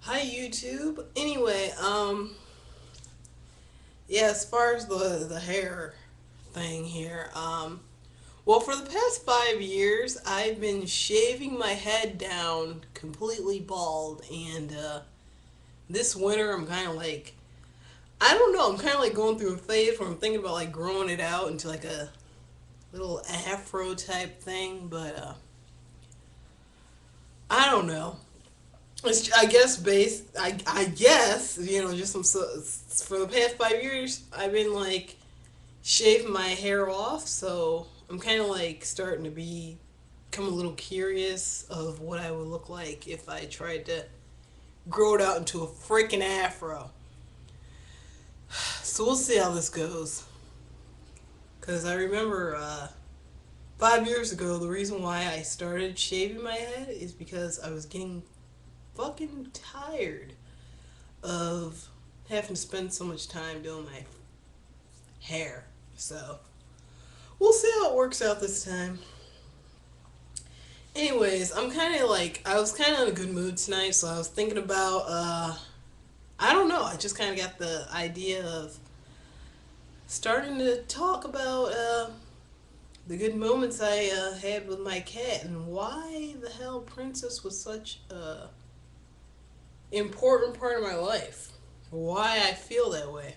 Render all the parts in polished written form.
Hi YouTube. Anyway, yeah, as far as the hair thing here, well, for the past 5 years, I've been shaving my head down completely bald, and this winter I'm kind of like, I don't know, I'm kind of like going through a phase where I'm thinking about like growing it out into like a little afro type thing, but I don't know. It's, I guess I guess just some for the past 5 years I've been like shaving my hair off, so I'm kind of like starting to become a little curious of what I would look like if I tried to grow it out into a freaking afro. So we'll see how this goes. Cause I remember 5 years ago the reason why I started shaving my head is because I was getting fucking tired of having to spend so much time doing my hair. So we'll see how it works out this time. Anyways, I'm kind of like I was kind of in a good mood tonight, so I was thinking about I don't know. I just kind of got the idea of starting to talk about the good moments I had with my cat and why the hell Princess was such a important part of my life. Why I feel that way.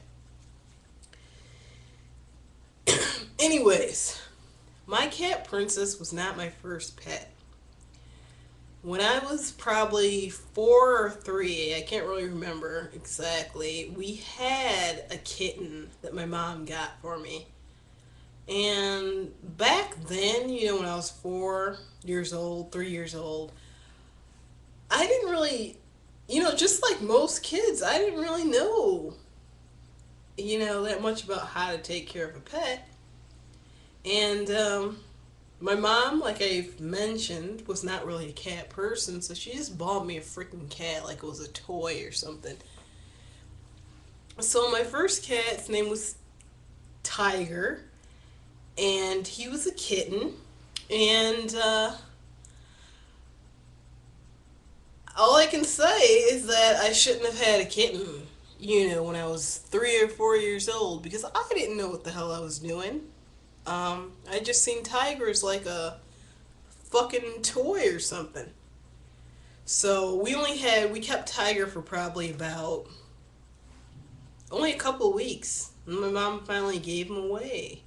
Anyways, my cat Princess was not my first pet. When I was probably 4 or 3, I can't really remember exactly, we had a kitten that my mom got for me. And back then, when I was 4 years old, 3 years old, I didn't really, just like most kids, I didn't really know, that much about how to take care of a pet. And my mom, like I've mentioned, was not really a cat person, so she just bought me a freaking cat like it was a toy or something. So my first cat's name was Tiger, and he was a kitten. And all I can say is that I shouldn't have had a kitten, when I was 3 or 4 years old, because I didn't know what the hell I was doing. I just seen tigers like a fucking toy or something. So we kept Tiger for probably about only a couple of weeks. And my mom finally gave him away.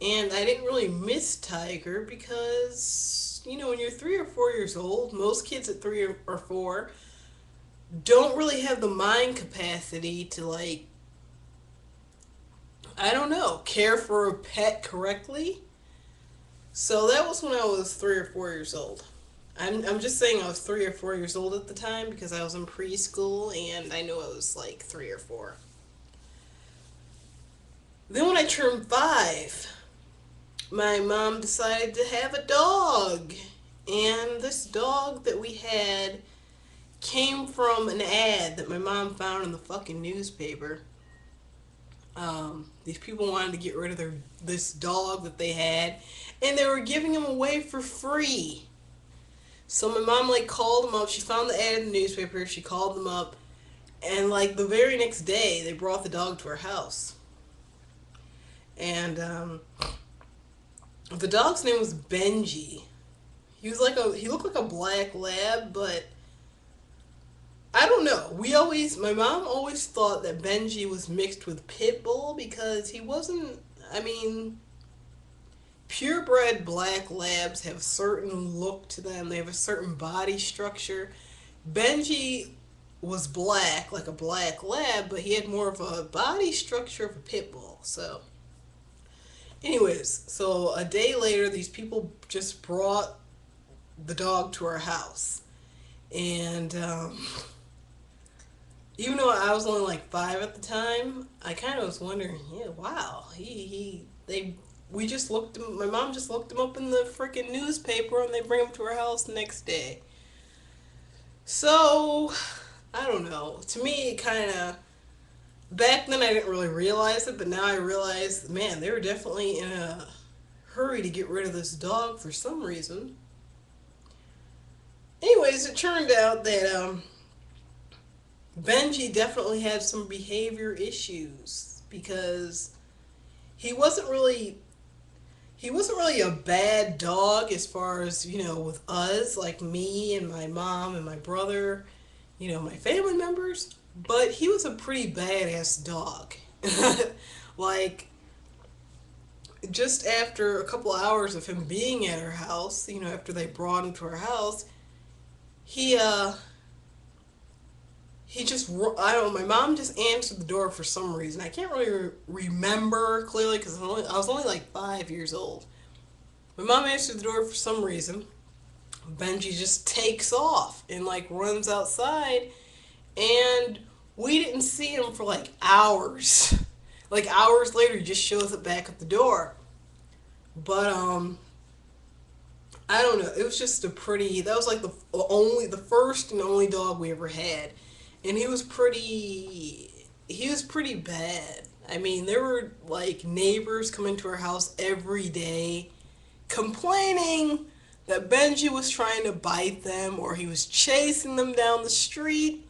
And I didn't really miss Tiger because, when you're 3 or 4 years old, most kids at 3 or 4 don't really have the mind capacity to, like, I don't know, care for a pet correctly. So that was when I was 3 or 4 years old. I'm just saying I was 3 or 4 years old at the time because I was in preschool and I knew I was like 3 or 4. Then when I turned 5, my mom decided to have a dog. And this dog that we had came from an ad that my mom found in the fucking newspaper. These people wanted to get rid of this dog that they had, and they were giving him away for free. So my mom like called them up. She found the ad in the newspaper. She called them up, and like the very next day, they brought the dog to her house. And the dog's name was Benji. He looked like a black lab, but I don't know. My mom always thought that Benji was mixed with Pitbull because he wasn't. I mean, purebred black labs have a certain look to them. They have a certain body structure. Benji was black, like a black lab, but he had more of a body structure of a pit bull. So, anyways, so a day later, these people just brought the dog to our house. And even though I was only like 5 at the time, I kind of was wondering, yeah, wow, we just looked him, my mom just looked him up in the freaking newspaper and they bring him to our house the next day. So, I don't know. To me, it kind of, back then I didn't really realize it, but now I realize, man, they were definitely in a hurry to get rid of this dog for some reason. Anyways, it turned out that Benji definitely had some behavior issues because he wasn't really he wasn't really a bad dog as far as, with us, like me and my mom and my brother, my family members, but he was a pretty badass dog. Like, just after a couple hours of him being at our house, after they brought him to our house, he he just, I don't know, my mom just answered the door for some reason. I can't really remember clearly because I was only like 5 years old. My mom answered the door for some reason. Benji just takes off and like runs outside, and we didn't see him for like hours. Like hours later, he just shows up back at the door. But I don't know. It was just a pretty. That was like the first and only dog we ever had, and he was pretty. He was pretty bad. I mean, there were like neighbors coming to our house every day, complaining that Benji was trying to bite them or he was chasing them down the street.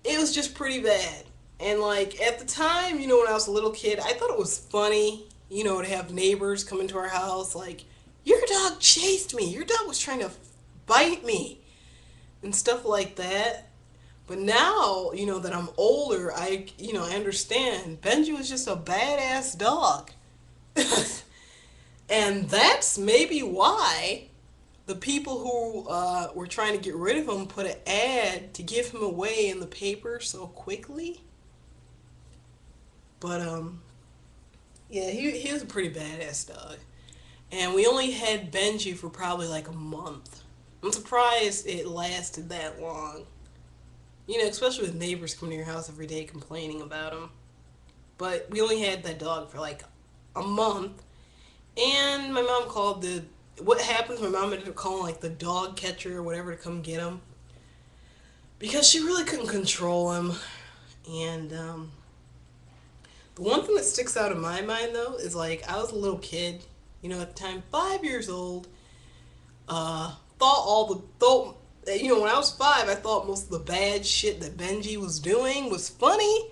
It was just pretty bad. And like at the time, when I was a little kid, I thought it was funny, to have neighbors come into our house like, your dog chased me. Your dog was trying to bite me and stuff like that. But now, that I'm older, I understand. Benji was just a badass dog. And that's maybe why the people who were trying to get rid of him put an ad to give him away in the paper so quickly. But yeah, he was a pretty badass dog, and we only had Benji for probably like a month. I'm surprised it lasted that long. Especially with neighbors coming to your house every day complaining about him. But we only had that dog for like a month, and my mom called the. What happens? My mom ended up calling like the dog catcher or whatever to come get him because she really couldn't control him. And the one thing that sticks out in my mind though is like I was a little kid, at the time, 5 years old. Thought all the thought when I was five, I thought most of the bad shit that Benji was doing was funny.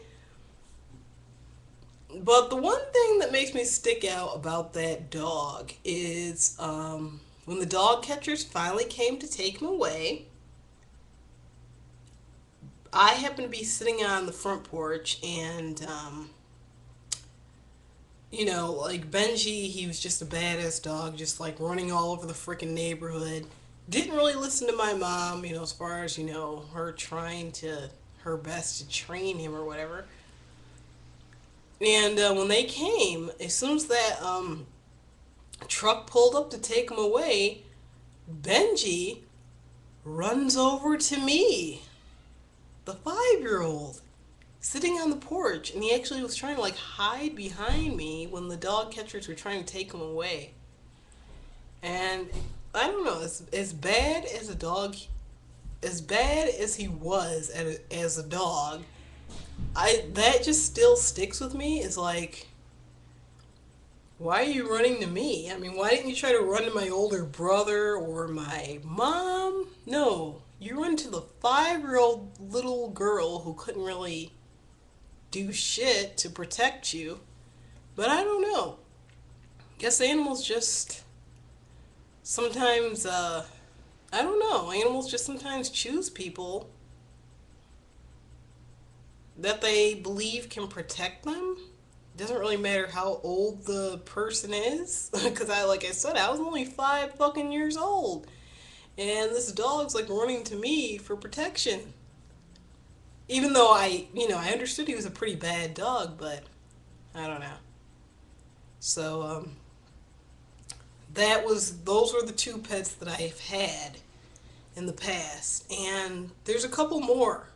But the one thing that makes me stick out about that dog is when the dog catchers finally came to take him away. I happened to be sitting on the front porch, and like Benji, he was just a badass dog, just like running all over the freaking neighborhood. Didn't really listen to my mom, as far as, her trying her best to train him or whatever. And when they came, as soon as that truck pulled up to take him away, Benji runs over to me, the 5 year old, sitting on the porch, and he actually was trying to like hide behind me when the dog catchers were trying to take him away. And I don't know, as bad as a dog, as bad as he was as a dog, that just still sticks with me. Is like, why are you running to me? I mean, why didn't you try to run to my older brother or my mom? No, you run to the 5 year old little girl who couldn't really do shit to protect you. But I don't know. Guess animals just sometimes, I don't know, animals just sometimes choose people that they believe can protect them. Doesn't really matter how old the person is. Because like I said, I was only 5 fucking years old. And this dog's like running to me for protection. Even though I understood he was a pretty bad dog, but I don't know. So, those were the two pets that I've had in the past. And there's a couple more.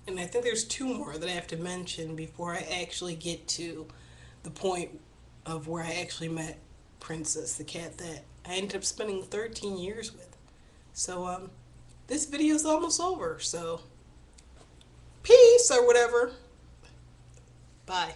And I think there's two more that I have to mention before I actually get to the point of where I actually met Princess, the cat that I ended up spending 13 years with. So, this video's almost over, so peace or whatever. Bye.